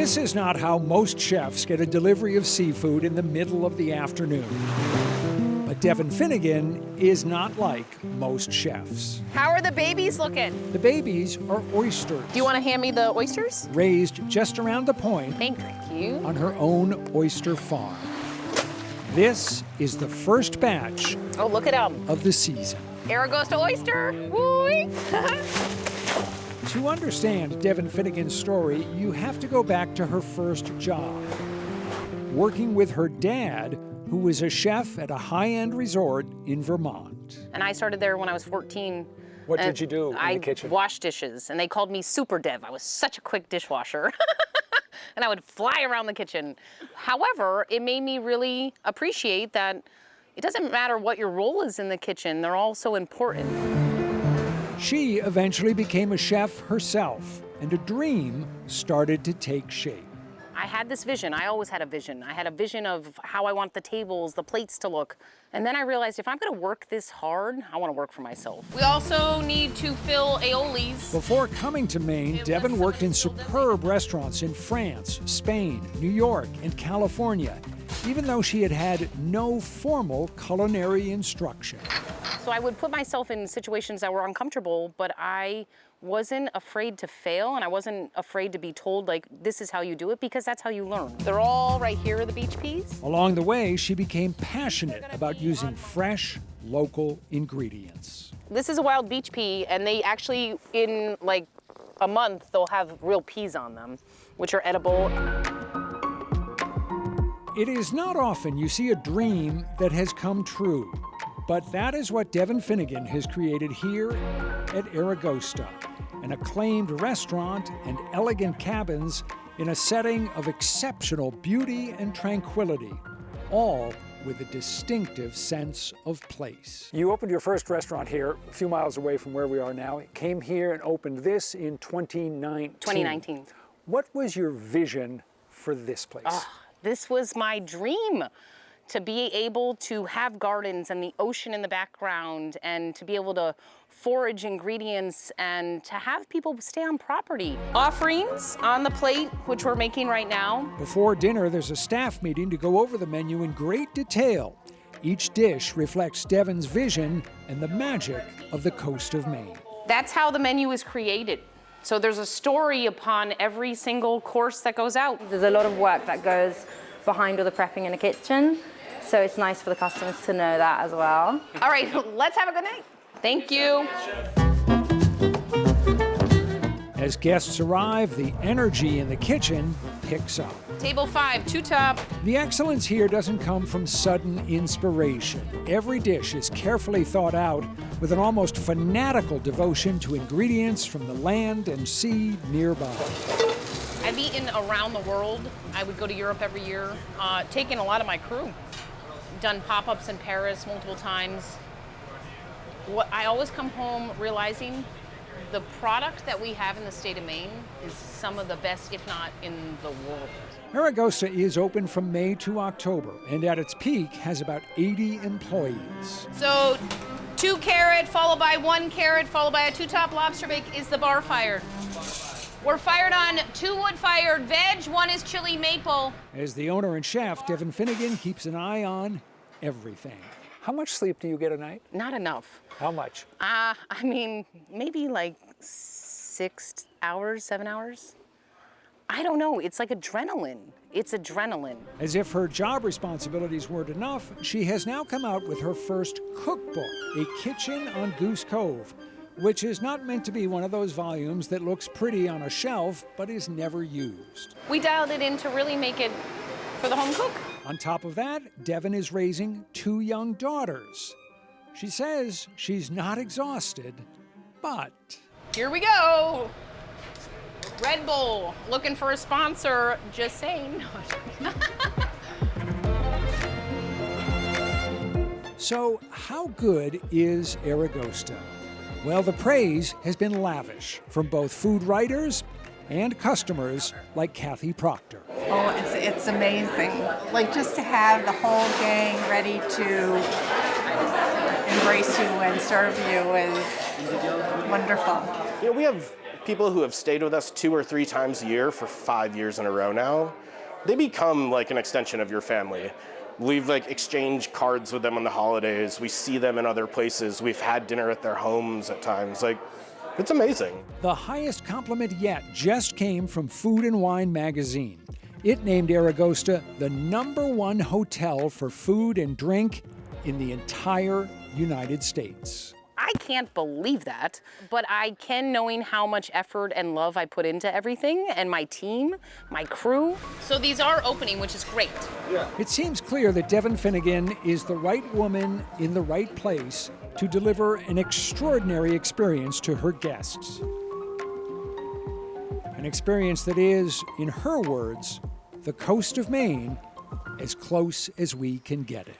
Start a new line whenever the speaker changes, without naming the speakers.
This is not how most chefs get a delivery of seafood in the middle of the afternoon. But Devin Finnegan is not like most chefs.
How are the babies looking?
The babies are oysters.
Do you want to hand me the oysters?
Raised just around the point.
Thank you.
On her own oyster farm. This is the first batch
Oh, look at them.
of the season.
Aragosta oyster. Woo-wee.
To understand Devin Finnegan's story, you have to go back to her first job. Working with her dad, who was a chef at a high-end resort in Vermont.
And I started there when I was 14.
What did you do in
the
kitchen?
I washed dishes, and they called me Super Dev. I was such a quick dishwasher. And I would fly around the kitchen. However, it made me really appreciate that it doesn't matter what your role is in the kitchen, they're all so important.
She eventually became a chef herself, and a dream started to take shape.
I had this vision. I always had a vision. I had a vision of how I want the tables, the plates to look. And then I realized if I'm gonna work this hard, I wanna work for myself. We also need to fill aiolis.
Before coming to Maine, Devin worked in superb restaurants in France, Spain, New York, and California, even though she had had no formal culinary instruction.
So I would put myself in situations that were uncomfortable, but I wasn't afraid to fail, and I wasn't afraid to be told, like, this is how you do it, because that's how you learn. They're all right here, the beach peas.
Along the way, she became passionate about using fresh, local ingredients.
This is a wild beach pea, and they actually, in like a month, they'll have real peas on them, which are edible.
It is not often you see a dream that has come true, but that is what Devin Finnegan has created here at Aragosta, an acclaimed restaurant and elegant cabins in a setting of exceptional beauty and tranquility, all with a distinctive sense of place. You opened your first restaurant here a few miles away from where we are now. You came here and opened this in 2019.
2019.
What was your vision for this place?
This was my dream, to be able to have gardens and the ocean in the background and to be able to forage ingredients and to have people stay on property. Offerings on the plate, which we're making right now.
Before dinner, there's a staff meeting to go over the menu in great detail. Each dish reflects Devin's vision and the magic of the coast of Maine.
That's how the menu is created. So there's a story upon every single course that goes out.
There's a lot of work that goes behind all the prepping in the kitchen, so it's nice for the customers to know that as well.
All right, let's have a good night. Thank you.
As guests arrive, the energy in the kitchen picks up.
Table 5, 2 top.
The excellence here doesn't come from sudden inspiration. Every dish is carefully thought out with an almost fanatical devotion to ingredients from the land and sea nearby.
I've eaten around the world. I would go to Europe every year, taking a lot of my crew. Done pop-ups in Paris multiple times. I always come home realizing the product that we have in the state of Maine is some of the best, if not in the world.
Aragosta is open from May to October, and at its peak has about 80 employees.
So 2 carrot, followed by 1 carrot, followed by a 2-top lobster bake is the bar fired. We're fired on 2 wood-fired veg, 1 is chili maple.
As the owner and chef, Devin Finnegan keeps an eye on everything. How much sleep do you get a night?
Not enough.
How much?
I mean, maybe like 6 hours, 7 hours. I don't know, it's like adrenaline. It's adrenaline.
As if her job responsibilities weren't enough, she has now come out with her first cookbook, A Kitchen on Goose Cove, which is not meant to be one of those volumes that looks pretty on a shelf, but is never used.
We dialed it in to really make it for the home cook.
On top of that, Devin is raising 2 young daughters. She says she's not exhausted, but...
Here we go. Red Bull, looking for a sponsor, just saying.
So, how good is Aragosta? Well, the praise has been lavish from both food writers and customers like Kathy Proctor.
Oh, it's amazing. Like, just to have the whole gang ready to embrace you and serve you is wonderful.
You know, we have
people who have stayed with us 2 or 3 times a year for 5 years in a row now, they become like an extension of your family. We've like exchanged cards with them on the holidays. We see them in other places. We've had dinner at their homes at times. Like, it's amazing.
The highest compliment yet just came from Food and Wine magazine. It named Aragosta the #1 hotel for food and drink in the entire United States.
I can't believe that, but I can, knowing how much effort and love I put into everything, and my team, my crew. So these are opening, which is great.
It seems clear that Devin Finnegan is the right woman in the right place to deliver an extraordinary experience to her guests. An experience that is, in her words, the coast of Maine, as close as we can get it.